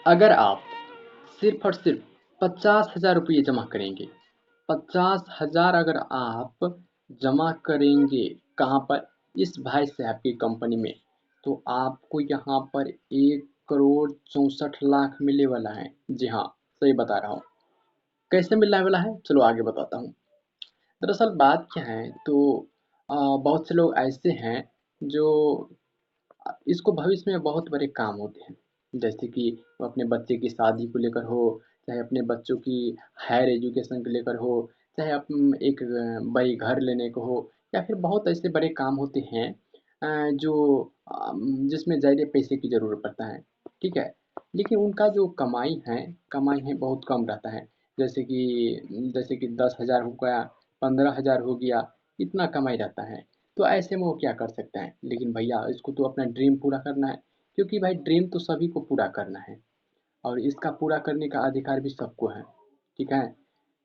अगर आप सिर्फ और सिर्फ 50,000 रुपये जमा करेंगे, 50,000 अगर आप जमा करेंगे कहाँ पर, इस भाई साहब की कंपनी में, तो आपको यहाँ पर 1,64,00,000 मिलने वाला है। जी हाँ, सही बता रहा हूँ। कैसे मिलने वाला है, चलो आगे बताता हूँ। दरअसल बात क्या है, तो बहुत से लोग ऐसे हैं जो इसको भविष्य में बहुत बड़े काम होते हैं। जैसे कि वो अपने बच्चे की शादी को लेकर हो, चाहे अपने बच्चों की हायर एजुकेशन को लेकर हो, चाहे एक बड़ी घर लेने को हो, या फिर बहुत ऐसे बड़े काम होते हैं जो जिसमें ज़्यादा पैसे की ज़रूरत पड़ता है। ठीक है, लेकिन उनका जो कमाई है बहुत कम रहता है। जैसे कि 10,000 हो गया, 15,000 हो गया, इतना कमाई रहता है। तो ऐसे में वो क्या कर सकते हैं, लेकिन भैया इसको तो अपना ड्रीम पूरा करना है, क्योंकि भाई ड्रीम तो सभी को पूरा करना है और इसका पूरा करने का अधिकार भी सबको है। ठीक है,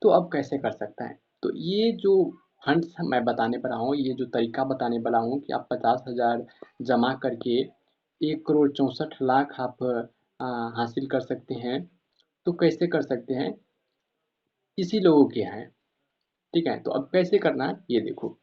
तो अब कैसे कर सकते हैं, तो ये जो फंड्स मैं बताने पर रहा हूँ, ये जो तरीका बताने वाला हूँ कि आप 50,000 जमा करके 1,64,00,000 आप हासिल कर सकते हैं। तो कैसे कर सकते हैं, इसी लोगों के हैं। ठीक है, तो अब कैसे करना है ये देखो।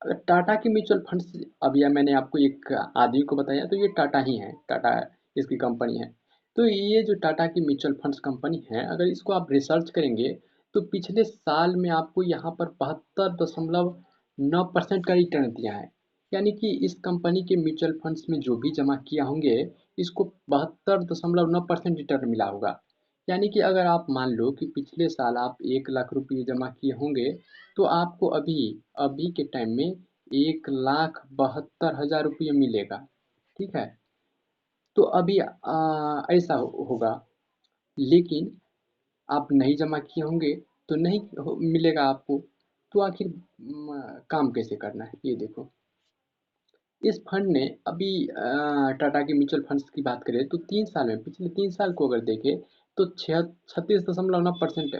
अगर टाटा की म्यूचुअल फंड्स, अभी मैंने आपको एक आदमी को बताया, तो ये टाटा ही है, टाटा इसकी कंपनी है। तो ये जो टाटा की म्यूचुअल फंड्स कंपनी है, अगर इसको आप रिसर्च करेंगे, तो पिछले साल में आपको यहाँ पर 72.9% का रिटर्न दिया है। यानी कि इस कंपनी के म्यूचुअल फंड्स में जो भी जमा किया होंगे, इसको 72.9% रिटर्न मिला होगा। यानी कि अगर आप मान लो कि पिछले साल आप 1 लाख रुपये जमा किए होंगे, तो आपको अभी अभी के टाइम में 1,72,000 रुपये मिलेगा। ठीक है, तो अभी ऐसा होगा। लेकिन आप नहीं जमा किए होंगे तो नहीं मिलेगा आपको। तो आखिर काम कैसे करना है ये देखो। इस फंड ने अभी टाटा के म्यूचुअल फंड्स की बात करें तो 3 साल में, पिछले 3 साल को अगर देखें, तो 36.9%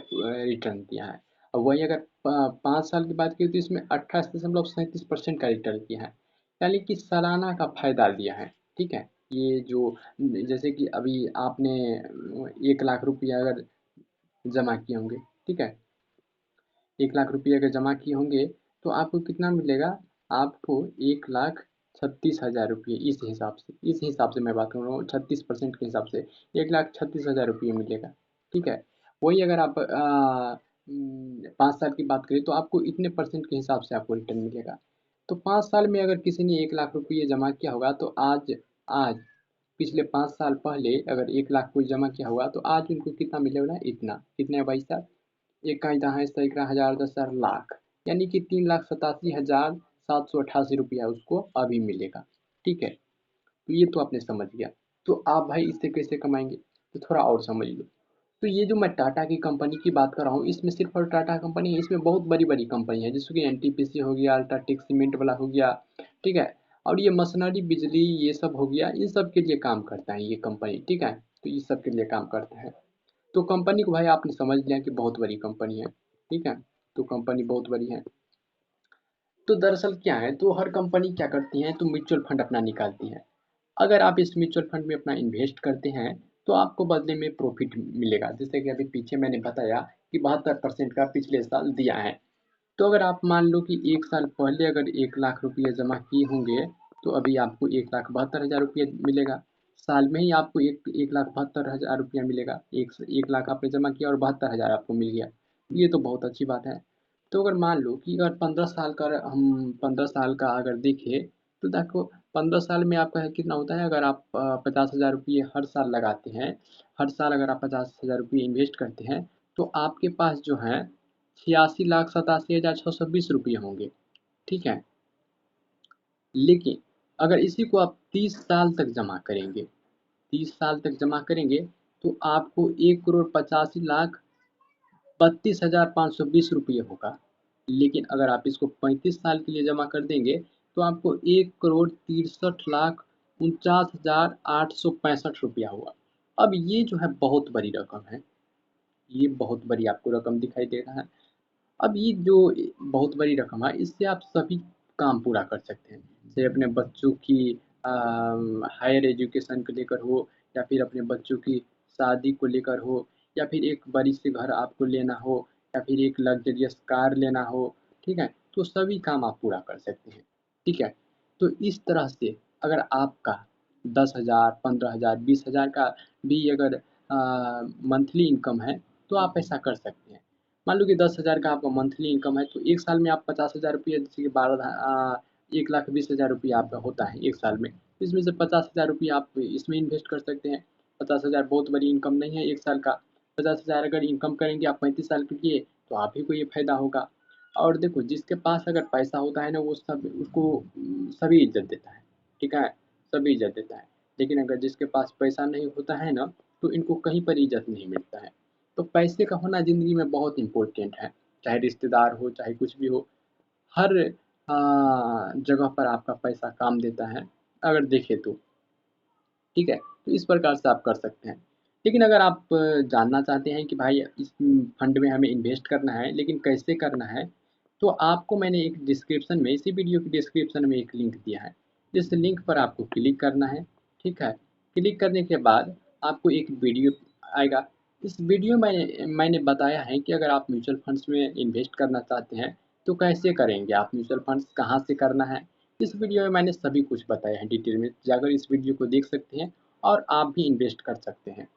रिटर्न दिया है। और वही अगर 5 साल की बात करें तो इसमें 28.37% का रिटर्न किया है। यानी कि सालाना का फायदा दिया है। ठीक है, ये जो जैसे कि अभी आपने 1 लाख रुपया अगर जमा किए होंगे, ठीक है, 1 लाख रुपये अगर जमा किए होंगे, तो आपको कितना मिलेगा, आपको 1,36,000 रुपये, इस हिसाब से मैं बात कर रहा हूँ, 36% के हिसाब से 1,36,000 रुपये मिलेगा। ठीक है, वही अगर आप 5 साल की बात करें तो आपको इतने परसेंट के हिसाब से आपको रिटर्न मिलेगा। तो 5 साल में अगर किसी ने 1 लाख रुपये जमा किया होगा, तो आज पिछले 5 साल पहले अगर 1 लाख कोई जमा किया होगा, तो आज उनको कितना मिलने वाला है, इतना कितने है भाई साहब, इक्का दहाई सैकड़ा हजार दस हजार लाख, यानी कि 3,87,788 रुपया उसको अभी मिलेगा। ठीक है, तो ये तो आपने समझ गया। तो आप भाई इससे कैसे कमाएंगे, तो थोड़ा और समझ लो। तो ये जो मैं टाटा की कंपनी की बात कर रहा हूँ, इसमें सिर्फ और टाटा कंपनी है, इसमें बहुत बड़ी बड़ी कंपनी है, जैसे कि एनटीपीसी हो गया, अल्ट्राटेक सीमेंट वाला हो गया। ठीक है, और ये मशीनरी बिजली ये सब हो गया, इन सब के लिए काम करता है ये कंपनी। ठीक है, तो इस सब के लिए काम करता है। तो कंपनी को भाई आपने समझ लिया कि बहुत बड़ी कंपनी है। ठीक है, तो कंपनी बहुत बड़ी है। तो दरअसल क्या है, तो हर कंपनी क्या करती है, तो म्यूचुअल फंड अपना निकालती है। अगर आप इस म्यूचुअल फंड में अपना इन्वेस्ट करते हैं, तो आपको बदले में प्रॉफिट मिलेगा। जैसे कि अभी पीछे मैंने बताया कि 72% का पिछले साल दिया है। तो अगर आप मान लो कि 1 साल पहले अगर 1 लाख रुपये जमा किए होंगे, तो अभी आपको 1,72,000 रुपये मिलेगा। साल में ही आपको 1,72,000 रुपया मिलेगा। 1 लाख आपने जमा किया और 72,000 आपको मिल गया। ये तो बहुत अच्छी बात है। तो अगर मान लो कि अगर 15 साल का हम 15 साल का अगर देखें, तो देखो 15 साल में आपका कितना होता है, अगर आप 50,000 रुपये हर साल लगाते हैं, हर साल अगर आप 50,000 रुपये इन्वेस्ट करते हैं, तो आपके पास जो है 86,87,620 रुपये होंगे। ठीक है, लेकिन अगर इसी को आप 30 साल तक जमा करेंगे, 30 साल तक जमा करेंगे, तो आपको 1,85,32,520 रुपये होगा। लेकिन अगर आप इसको 35 साल के लिए जमा कर देंगे, तो आपको 1,63,49,865 होगा। अब ये जो है बहुत बड़ी रकम है, ये बहुत बड़ी आपको रकम दिखाई दे रहा है। अब ये जो बहुत बड़ी रकम है, इससे आप सभी काम पूरा कर सकते हैं। जैसे अपने बच्चों की हायर एजुकेशन को लेकर हो, या फिर अपने बच्चों की शादी को लेकर हो, या फिर एक बड़ी सी घर आपको लेना हो, या फिर एक लग्जरियस कार लेना हो, ठीक है? तो सभी काम आप पूरा कर सकते हैं, ठीक है? तो इस तरह से अगर आपका 10,000, 15,000, 20,000 का भी अगर मंथली इनकम है, तो आप ऐसा कर सकते हैं। मान लो कि 10,000 का आपका मंथली इनकम है, तो एक साल में आप 50,000 रुपये, जैसे कि 1,20,000 रुपया आपका होता है एक साल में। इसमें से 50,000 रुपया आप इसमें इन्वेस्ट कर सकते हैं। 50,000 बहुत बड़ी इनकम नहीं है एक साल का। 50,000 अगर इनकम करेंगे आप 35 साल के लिए, तो आप ही को ये फ़ायदा होगा। और देखो, जिसके पास अगर पैसा होता है ना, वो सब उसको सभी इज़्ज़त देता है, ठीक है? सभी इज़्ज़त देता है। लेकिन अगर जिसके पास पैसा नहीं होता है ना, तो इनको कहीं पर इज़्ज़त नहीं मिलता है। तो पैसे का होना ज़िंदगी में बहुत इम्पोर्टेंट है। चाहे रिश्तेदार हो, चाहे कुछ भी हो, हर जगह पर आपका पैसा काम देता है, अगर देखें तो। ठीक है? तो इस प्रकार से आप कर सकते हैं। लेकिन अगर आप जानना चाहते हैं कि भाई इस फंड में हमें इन्वेस्ट करना है, लेकिन कैसे करना है, तो आपको मैंने एक डिस्क्रिप्शन में, इसी वीडियो की डिस्क्रिप्शन में एक लिंक दिया है। इस लिंक पर आपको क्लिक करना है, ठीक है? क्लिक करने के बाद आपको एक वीडियो आएगा। इस वीडियो में मैंने बताया है कि अगर आप म्यूचुअल फंड्स में इन्वेस्ट करना चाहते हैं, तो कैसे करेंगे, आप म्यूचुअल फंड्स कहाँ से करना है। इस वीडियो में मैंने सभी कुछ बताया है डिटेल में, जाकर इस वीडियो को देख सकते हैं और आप भी इन्वेस्ट कर सकते हैं।